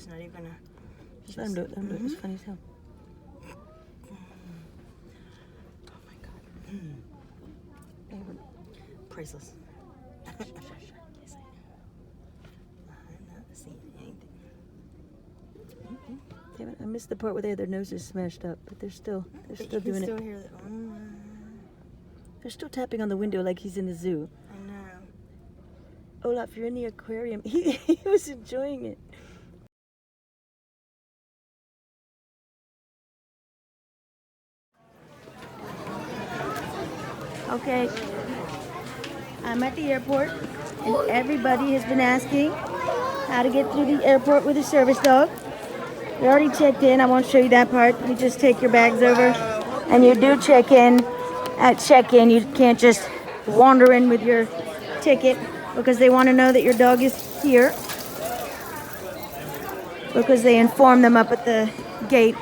She's not even gonna. Just let him do it. Let him do it. It's funny as hell. Oh my god. Priceless. Yes, I know. I'm not seeing anything. Damn it! I missed the part where they had their noses smashed up, but they're still doing it. Hear that. They're still tapping on the window like he's in the zoo. I know. Olaf, you're in the aquarium. He was enjoying it. Okay, I'm at the airport, and everybody has been asking how to get through the airport with a service dog. We already checked in. I won't show you that part. You just take your bags over, and you do check in. At check-in, you can't just wander in with your ticket because they want to know that your dog is here, because they inform them up at the gate.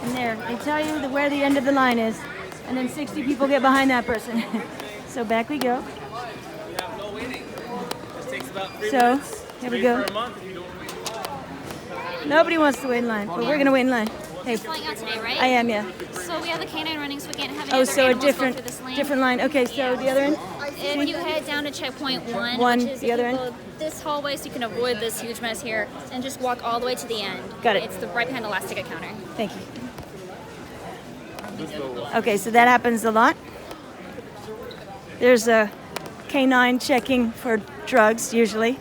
And there, they tell you where the end of the line is, and then 60 people get behind that person. So back we go. We have no waiting. This takes about 3 So, minutes. here we go. For a month if you don't wait. Nobody wants to wait in line, but we're gonna wait in line. Hey, Flying out today, right? I am, yeah. So we have the canine running, so we can't have any Oh, other so a animals go different through this lane. different line. Okay, so the other end. If you head down to checkpoint one, One, which is the if other you end? go this hallway, so you can avoid this huge mess here, and just walk all the way to the end. Got it. It's the right behind the last ticket counter. Thank you. Okay, so that happens a lot. There's a canine checking for drugs, usually.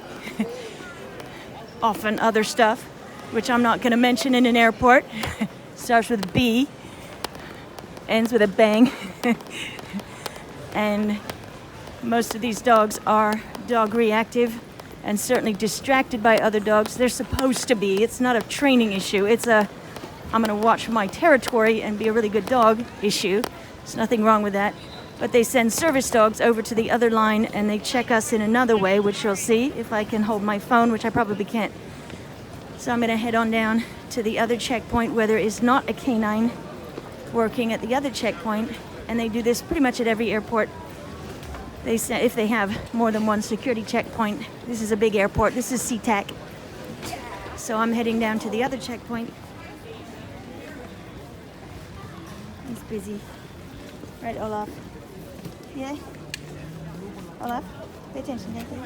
Often other stuff, which I'm not going to mention in an airport. Starts with a B, ends with a bang. And most of these dogs are dog reactive and certainly distracted by other dogs. They're supposed to be. It's not a training issue. It's a I'm going to watch my territory and be a really good dog issue. There's nothing wrong with that. But they send service dogs over to the other line and they check us in another way, which you'll see if I can hold my phone, which I probably can't. So I'm going to head on down to the other checkpoint where there is not a canine working at the other checkpoint. And they do this pretty much at every airport. They say if they have more than one security checkpoint. This is a big airport. This is SeaTac. So I'm heading down to the other checkpoint. He's busy. Right, Olaf? Yeah? Olaf? Pay attention, thank you.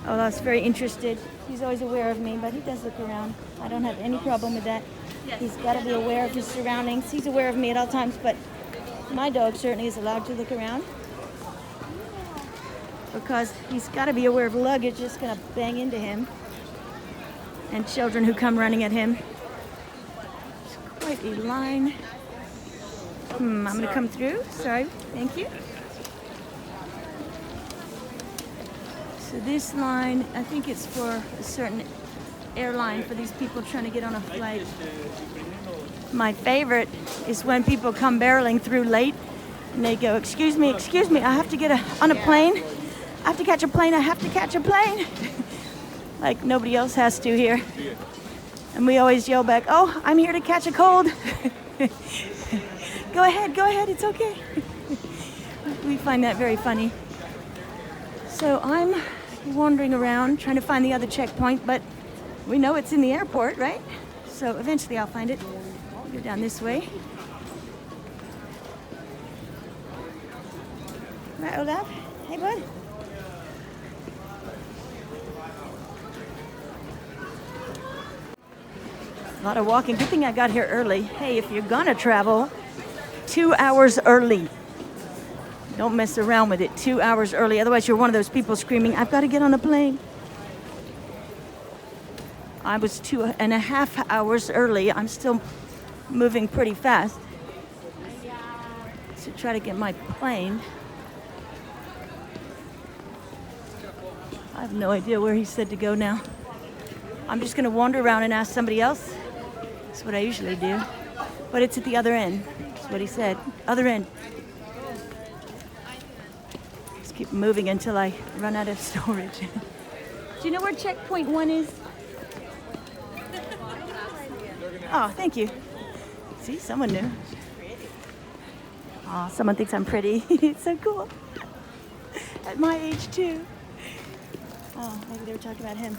Olaf's very interested. He's always aware of me, but he does look around. I don't have any problem with that. He's got to be aware of his surroundings. He's aware of me at all times, but my dog certainly is allowed to look around because he's got to be aware of luggage just going to bang into him and children who come running at him. It's quite a line. I'm going to come through. Sorry. Thank you. So this line, I think it's for a certain airline for these people trying to get on a flight. My favorite is when people come barreling through late and they go, excuse me, I have to get on a plane. I have to catch a plane. I have to catch a plane. Like nobody else has to here. And we always yell back, oh, I'm here to catch a cold. Go ahead, it's okay. We find that very funny. So I'm wandering around trying to find the other checkpoint, but we know it's in the airport, right? So eventually I'll find it. Go down this way. Right, Olaf? Hey, bud. A lot of walking. Good thing I got here early. Hey, if you're gonna travel, 2 hours early. Don't mess around with it. 2 hours early. Otherwise, you're one of those people screaming, I've got to get on a plane. I was 2.5 hours early. I'm still moving pretty fast to try to get my plane. I have no idea where he said to go now. I'm just going to wander around and ask somebody else. That's what I usually do. But it's at the other end. That's what he said. Other end. Just keep moving until I run out of storage. Do you know where checkpoint 1 is? Oh, thank you. See, someone knew. Oh, someone thinks I'm pretty. It's so cool. At my age, too. Oh, maybe they were talking about him.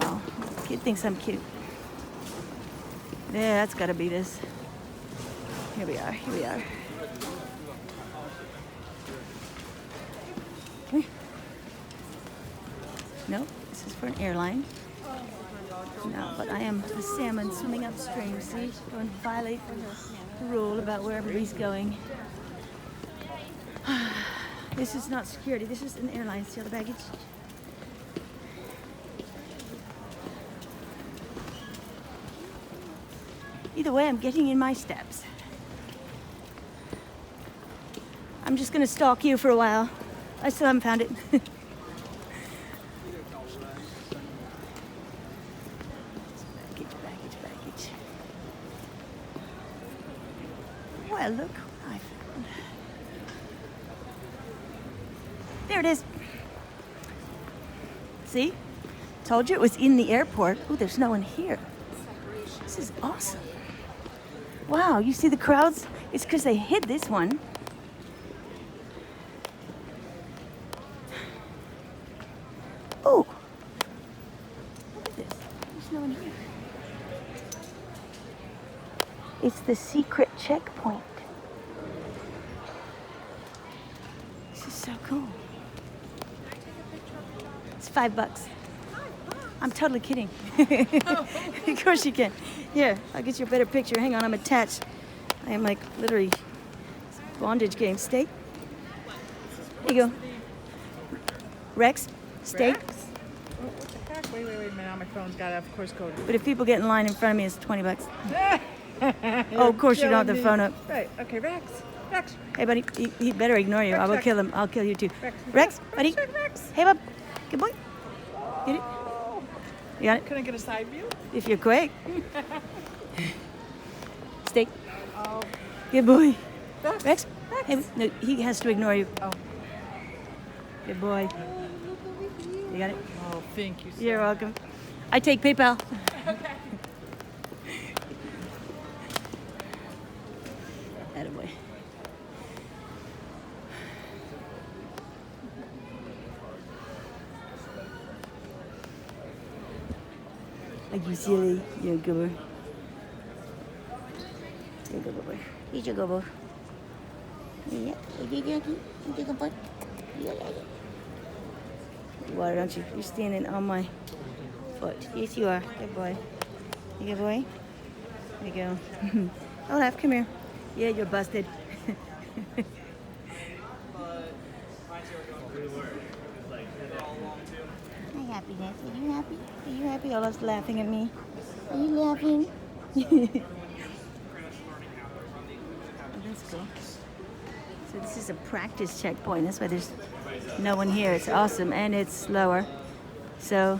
Oh, kid thinks I'm cute. Yeah, that's gotta be this. Here we are, here we are. Come here. Nope, this is for an airline. No, but I am a salmon swimming upstream, see? Going to violate the rule about where everybody's going. This is not security, this is an airline. See all the baggage? Either way, I'm getting in my steps. I'm just gonna stalk you for a while. I still haven't found it. Baggage. Well, look what I found. There it is. See? Told you it was in the airport. Oh, there's no one here. This is awesome. Wow, you see the crowds? It's because they hid this one. Oh, look at this. There's no one here. It's the secret checkpoint. This is so cool. It's $5. I'm totally kidding. Of course you can. Here, I'll get you a better picture. Hang on, I'm attached. I am like literally bondage game. Steak. Here you go. Rex, steak. Rex? Oh, what the heck? Wait a minute. Now my phone's got, of course, code. But if people get in line in front of me, it's $20. Oh, of course you don't have the phone up. Right. Okay, Rex. Rex. Hey, buddy, he better ignore you. I will Rex. kill him. I'll kill you too. Rex. Rex, buddy. Rex. Hey, bub. Good boy. Get it? You got it? Can I get a side view? If you're quick. Steak. Oh. Good boy. Rex. Rex. Rex. Hey, no, he has to ignore you. Oh. Good boy. You got it? Oh, thank you, sir. You're welcome. I take PayPal. Okay. Attaboy. Are you silly? You're a good boy. You're a good boy. He's a good boy. Yeah, you're a good boy. Yeah. You are, don't you? You're standing on my foot. Yes, you are. Good boy. You good boy? There you go. Olaf, come here. Yeah, you're busted. Hi, happiness. Are you happy? Are you happy? Olaf's laughing at me. Are you laughing? Oh, that's cool. So this is a practice checkpoint. That's why there's no one here. It's awesome, and it's slower. So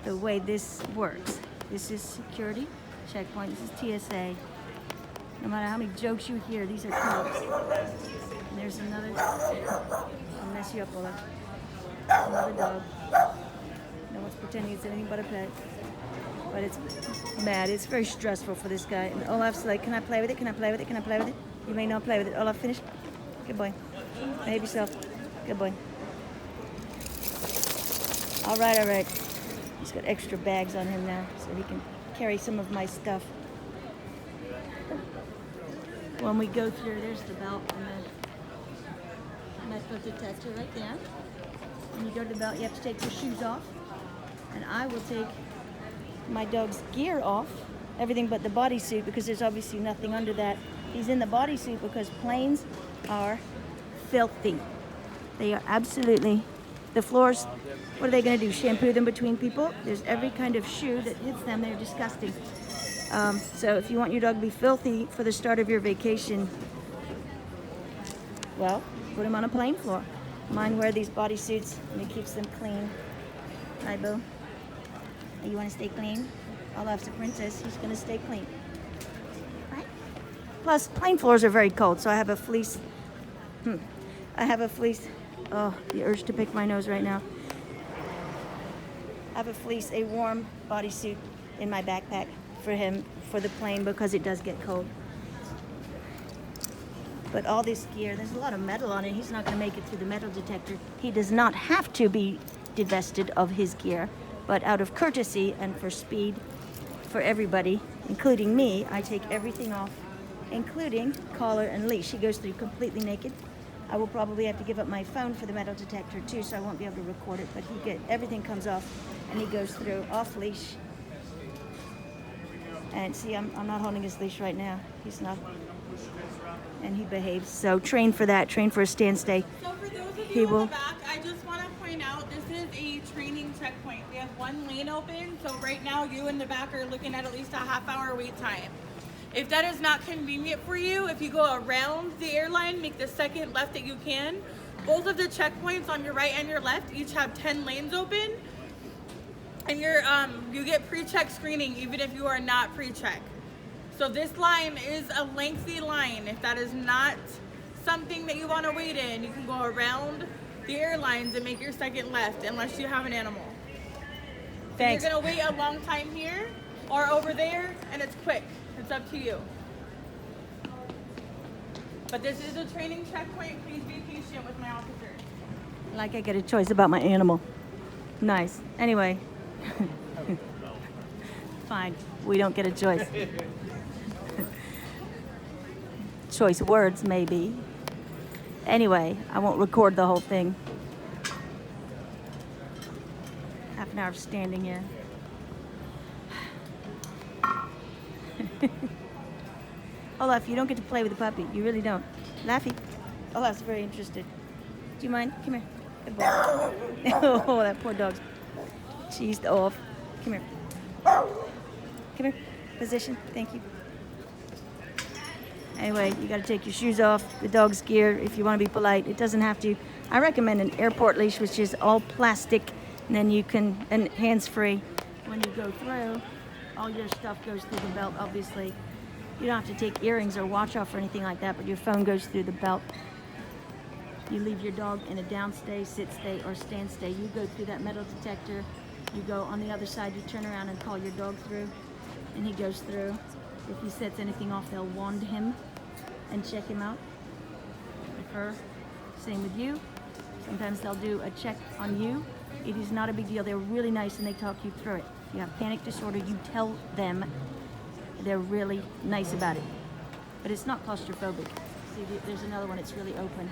the way this works, this is security checkpoint. This is TSA. No matter how many jokes you hear, these are cops. And there's another. I'll mess you up, Olaf. Another dog. No one's pretending it's anything but a pet. But it's mad. It's very stressful for this guy. And Olaf's like, can I play with it? Can I play with it? Can I play with it? You may not play with it. Olaf, finish. Good boy. Behave yourself. Good boy. All right, all right. He's got extra bags on him now, so he can carry some of my stuff. When we go through, there's the belt and the metal detector right there. When you go to the belt, you have to take your shoes off. And I will take my dog's gear off, everything but the bodysuit, because there's obviously nothing under that. He's in the bodysuit because planes are filthy. They are absolutely, the floors, what are they going to do, shampoo them between people? There's every kind of shoe that hits them. They're disgusting. So if you want your dog to be filthy for the start of your vacation, well, put him on a plane floor. Mine wear these bodysuits and it keeps them clean. Hi, Boo. You want to stay clean? Olaf's a princess. He's going to stay clean. Right? Plus, plane floors are very cold, so I have a fleece. I have a fleece. Oh, the urge to pick my nose right now. I have a fleece, a warm bodysuit in my backpack for him for the plane because it does get cold. But all this gear, there's a lot of metal on it. He's not going to make it through the metal detector. He does not have to be divested of his gear, but out of courtesy and for speed for everybody, including me, I take everything off, including collar and leash. He goes through completely naked. I will probably have to give up my phone for the metal detector too, so I won't be able to record it, but everything comes off and he goes through off leash. And see, I'm not holding his leash right now. He's not. And he behaves. So train for that. Train for a stand stay. So for those of you in the back, I just want to point out this is a training checkpoint. We have one lane open, so right now you in the back are looking at least a half-hour wait time. If that is not convenient for you, if you go around the airline, make the second left that you can. Both of the checkpoints on your right and your left each have 10 lanes open, and you get pre-check screening even if you are not pre-check. So this line is a lengthy line. If that is not something that you want to wait in, you can go around the airlines and make your second left unless you have an animal. Thanks. So you're gonna wait a long time here or over there, and it's quick. It's up to you. But this is a training checkpoint. Please be patient with my officer. Like I get a choice about my animal. Nice. Anyway. Fine. We don't get a choice. Choice words, maybe. Anyway, I won't record the whole thing. Half an hour of standing here. Olaf, you don't get to play with the puppy. You really don't. Laffy. Olaf's very interested. Do you mind? Come here. Good boy. Oh, that poor dog's cheesed off. Come here. Come here. Position. Thank you. Anyway, you got to take your shoes off, the dog's gear, if you want to be polite. It doesn't have to. I recommend an airport leash, which is all plastic, and then you can, and hands-free. When you go through, all your stuff goes through the belt, obviously. You don't have to take earrings or watch off or anything like that, but your phone goes through the belt. You leave your dog in a down stay, sit stay, or stand stay. You go through that metal detector. You go on the other side, you turn around and call your dog through, and he goes through. If he sets anything off, they'll wand him and check him out. With her, same with you. Sometimes they'll do a check on you. It is not a big deal. They're really nice and they talk you through it. If you have panic disorder, you tell them. They're really nice about it. But it's not claustrophobic. See, there's another one, it's really open.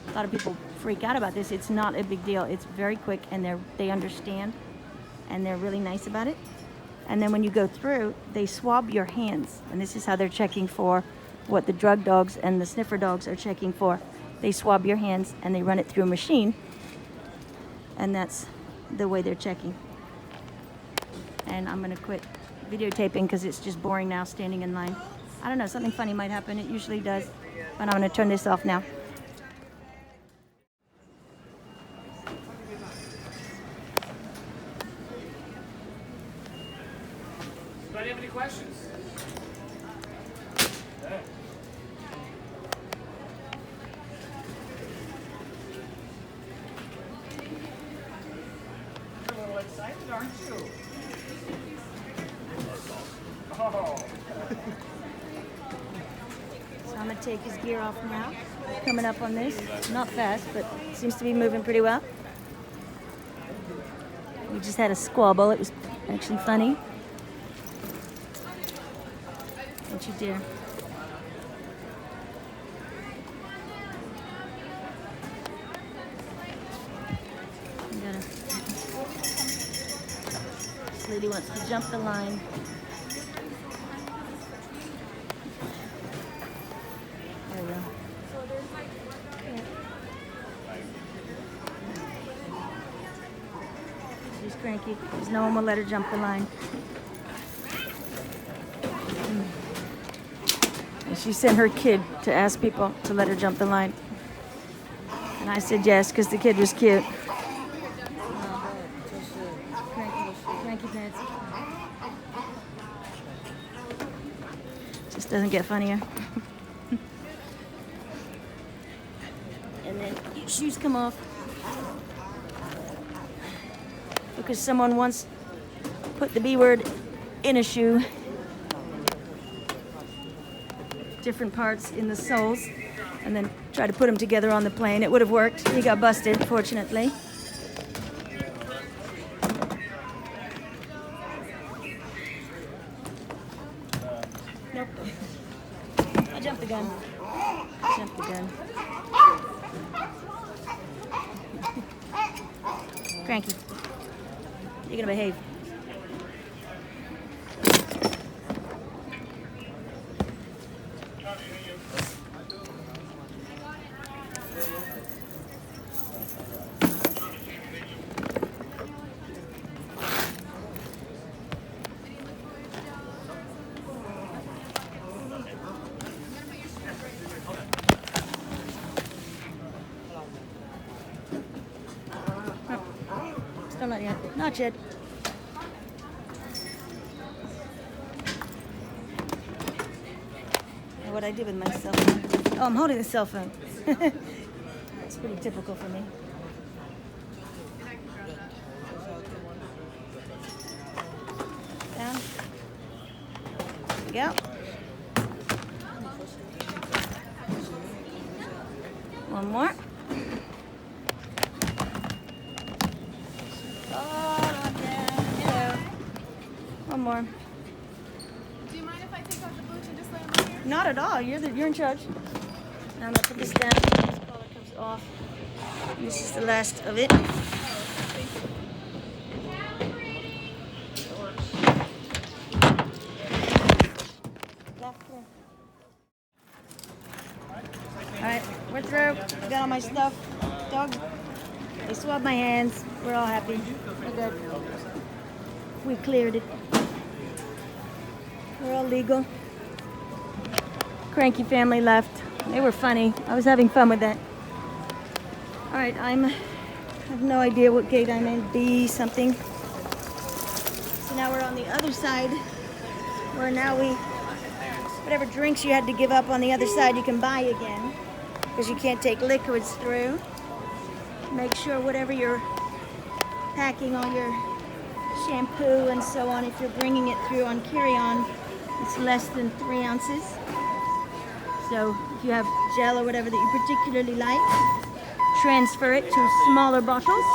A lot of people freak out about this. It's not a big deal. It's very quick and they understand and they're really nice about it. And then when you go through, they swab your hands. And this is how they're checking for what the drug dogs and the sniffer dogs are checking for. They swab your hands and they run it through a machine. And that's the way they're checking. And I'm going to quit videotaping because it's just boring now standing in line. I don't know, something funny might happen. It usually does. But I'm going to turn this off now. Anybody have any questions? You're a little excited, aren't you? Oh. So I'm going to take his gear off now. Coming up on this. Not fast, but seems to be moving pretty well. We just had a squabble. It was actually funny. Don't you dare. This lady wants to jump the line. There we go. She's cranky because no one will let her jump the line. And she sent her kid to ask people to let her jump the line. And I said yes because the kid was cute. Cranky pants. Just doesn't get funnier. And then your shoes come off. Because someone once put the B word in a shoe different parts in the soles and then try to put them together on the plane. It would have worked. He got busted, fortunately. Nope. I jumped the gun. Jumped the gun. Cranky. You're gonna behave. Still not yet. Not yet. What I did with my cell phone. Oh, I'm holding the cell phone. It's pretty typical for me. Down. There we go. One more. One more. Do you mind if I take off the boots and just lay them here? Not at all. You're in charge. Now I'm gonna put this down. This collar comes off. This is the last of it. All right, we're through. Got all my stuff. Dog. They swabbed my hands. We're all happy. We're good. We cleared it. We're all legal. Cranky family left. They were funny. I was having fun with that. All right, I have no idea what gate I'm in. B something. So now we're on the other side, where now whatever drinks you had to give up on the other side, you can buy again, because you can't take liquids through. Make sure whatever you're packing, all your shampoo and so on, if you're bringing it through on carry-on, it's less than 3 ounces. So if you have gel or whatever that you particularly like, transfer it to smaller bottles.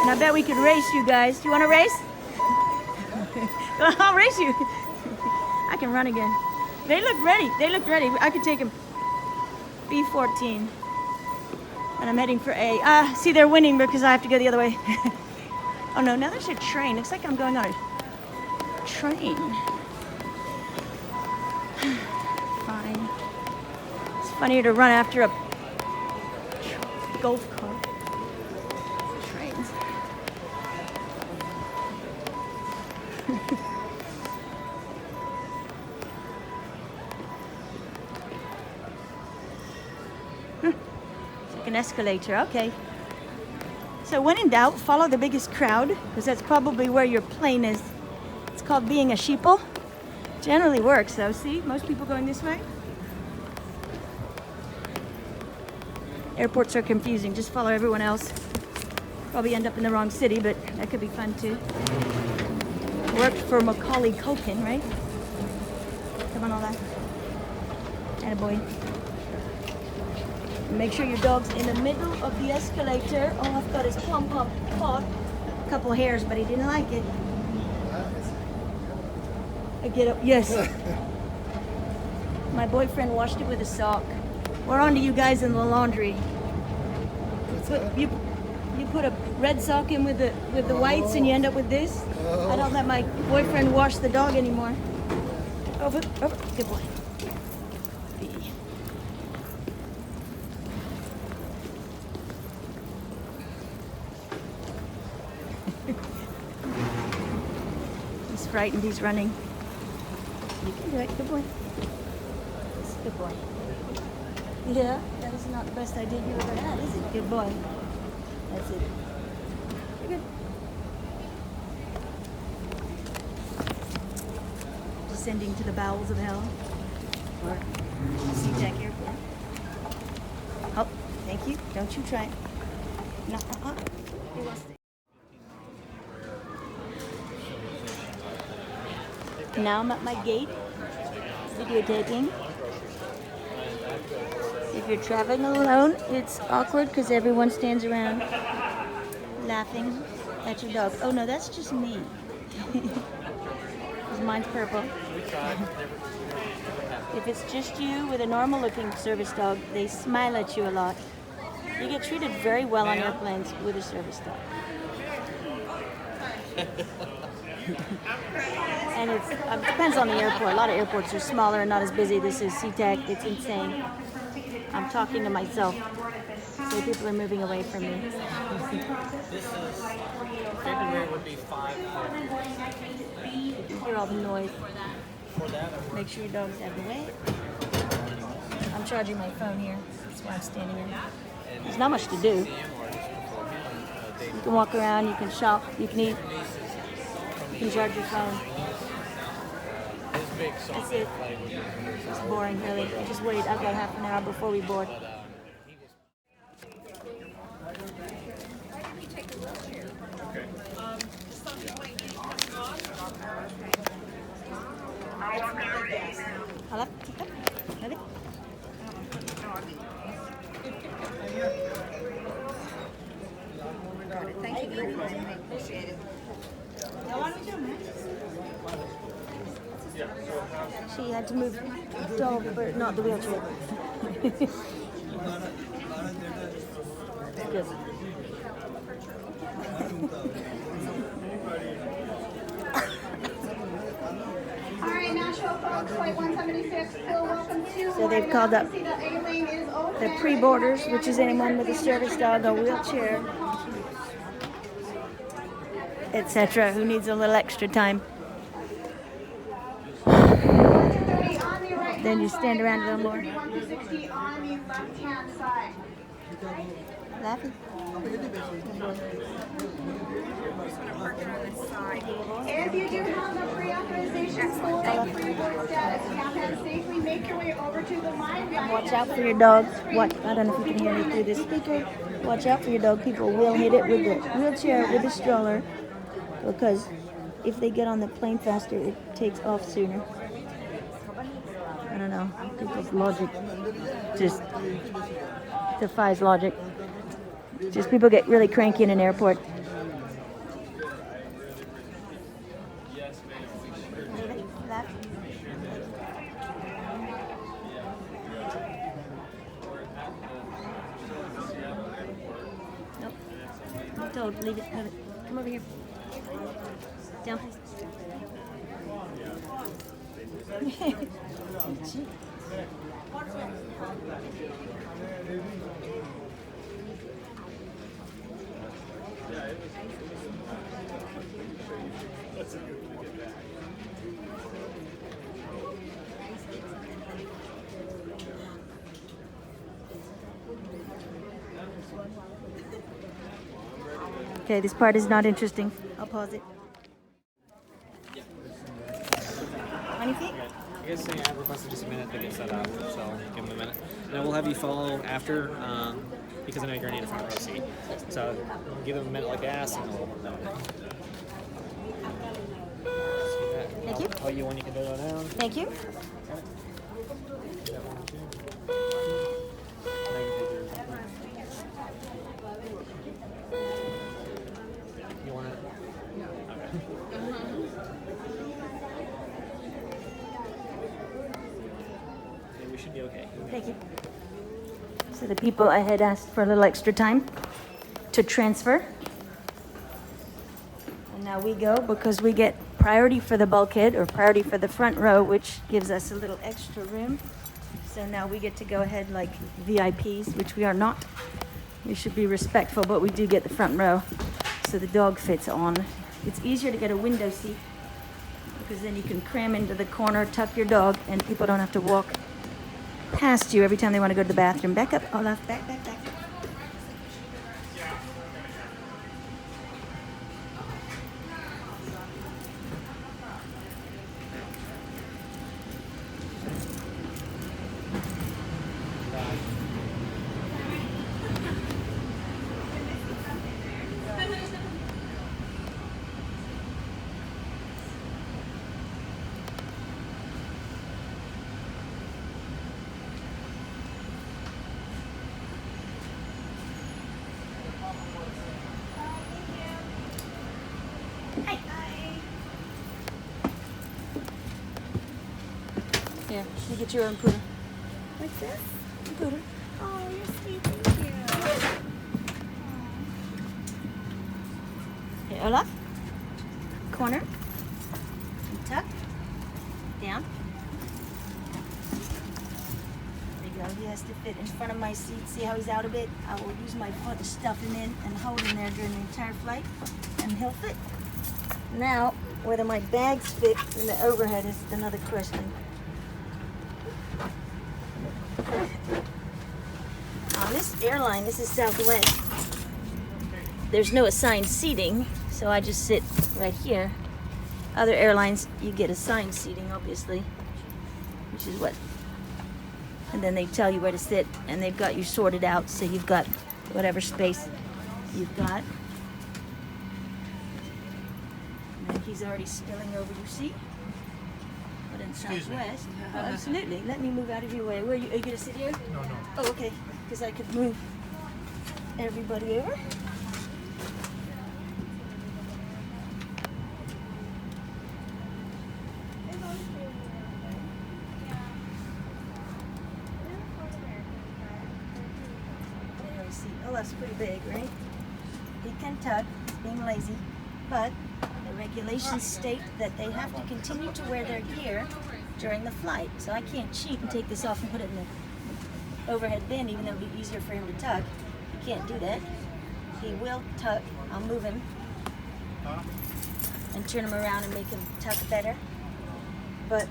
And I bet we could race you guys. Do you want to race? I'll race you. I can run again. They look ready. They look ready. I could take them. B14. And I'm heading for A. See, they're winning because I have to go the other way. Oh no, now there's a train. Looks like I'm going on a train. Fine. It's funnier to run after a golf cart. Trains. It's like an escalator. Okay. So when in doubt, follow the biggest crowd, because that's probably where your plane is. It's called being a sheeple. Generally works though. See, most people going this way. Airports are confusing. Just follow everyone else. Probably end up in the wrong city, but that could be fun too. Worked for Macaulay Culkin, right? Come on, all that. Attaboy. Make sure your dog's in the middle of the escalator. All I've got is pom-pom caught a couple hairs, but he didn't like it. I get up. Yes. My boyfriend washed it with a sock. We're on to you guys in the laundry. You put a red sock in with the whites, and you end up with this. I don't let my boyfriend wash the dog anymore. Over. Good boy. He's frightened. He's running. You can do it. Good boy. Good boy. Yeah, that is not the best idea you ever had, is it? Good boy. That's it. You're good. Descending to the bowels of hell. Or SeaTac Airport. Oh, thank you. Don't you try it. No, It was there. Now I'm at my gate. videotaping. If you're traveling alone, it's awkward because everyone stands around laughing at your dog. Oh no, that's just me. 'Cause mine's purple. If it's just you with a normal looking service dog, they smile at you a lot. You get treated very well on airplanes with a service dog. And it depends on the airport. A lot of airports are smaller and not as busy. This is SeaTac. It's insane. I'm talking to myself, so people are moving away from me. This is February would be 5. You can hear all the noise. For that, Make sure your dog's out of the way. I'm charging my phone here. That's why I'm standing here. There's not much to do. You can walk around, you can shop, you can eat, you can charge your phone. That's it. It's boring, really. I just wait. I've got half an hour before we board. Hello? Ready? Thank you very much. Appreciate it. She had to move the dog, but not the wheelchair. Good. All right, Nashville folks, flight 176, still welcome to. So they've called up See that A lane is open. the pre-boarders, which is anyone with a service dog, a wheelchair, etc., who needs a little extra time. Then you stand around a little more. 160 on the left-hand side. Laughing. If you do have a pre-authorization for a pre-board status, you have to safely make your way over to the line. Watch out for your dog. What? I don't know if you can hear me through this speaker. Watch out for your dog. People will hit it with the wheelchair, with the stroller, because if they get on the plane faster, it takes off sooner. I don't know. People's logic just defies logic. Just people get really cranky in an airport. Left. Nope. Don't leave it. Have it. Come over here. Down, please. Okay, this part is not interesting. I'll pause it. 20 feet? I guess I requested just a minute to get set up, so give them a minute. And then we'll have you follow after, because I know you're going to need a front row seat. So give them a minute like gas, and we'll work that. Thank you. Tell you when you can go down. Thank you. You want it? Okay, we should be okay. Thank you. So the people I had asked for a little extra time to transfer. And now we go because we get priority for the bulkhead or priority for the front row, which gives us a little extra room. So now we get to go ahead like VIPs, which we are not. We should be respectful, but we do get the front row. So the dog fits on. It's easier to get a window seat because then you can cram into the corner, tuck your dog, and people don't have to walk past you every time they want to go to the bathroom. Back up, Olaf, back, back, back. Here, you get your own poodle. What's this? Poodle. Oh, you're sweet. Thank you. Here, Olaf. Corner. And tuck. Down. There you go. He has to fit in front of my seat. See how he's out a bit? I will use my foot to stuff him in and hold him there during the entire flight, and he'll fit. Now, whether my bags fit in the overhead is another question. On this airline, this is Southwest, there's no assigned seating, so I just sit right here. Other airlines, you get assigned seating, obviously, which is what, and then they tell you where to sit, and they've got you sorted out, so you've got whatever space you've got. And he's already spilling over, you see? But in Southwest, oh, absolutely. Let me move out of your way. Where are you going to sit here? No, no. Oh, okay. Because I could move everybody over. There we see. Oh, that's pretty big, right? He can tug. He's being lazy. But the regulations state that they have to continue to wear their gear during the flight. So I can't cheat and take this off and put it in the overhead bin, even though it would be easier for him to tug. He can't do that. He will tug. I'll move him and turn him around and make him tug better. But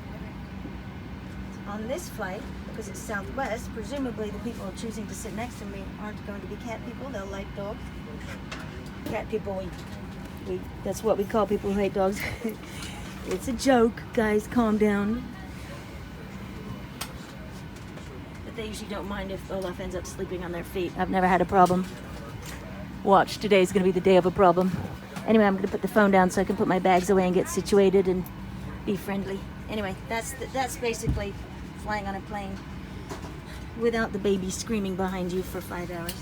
on this flight, because it's Southwest, presumably the people choosing to sit next to me aren't going to be cat people. They'll like dogs. Cat people, that's what we call people who hate dogs. It's a joke, guys, calm down. But they usually don't mind if Olaf ends up sleeping on their feet. I've never had a problem. Watch, today's gonna be the day of a problem. Anyway, I'm gonna put the phone down so I can put my bags away and get situated and be friendly. Anyway, that's basically flying on a plane without the baby screaming behind you for 5 hours.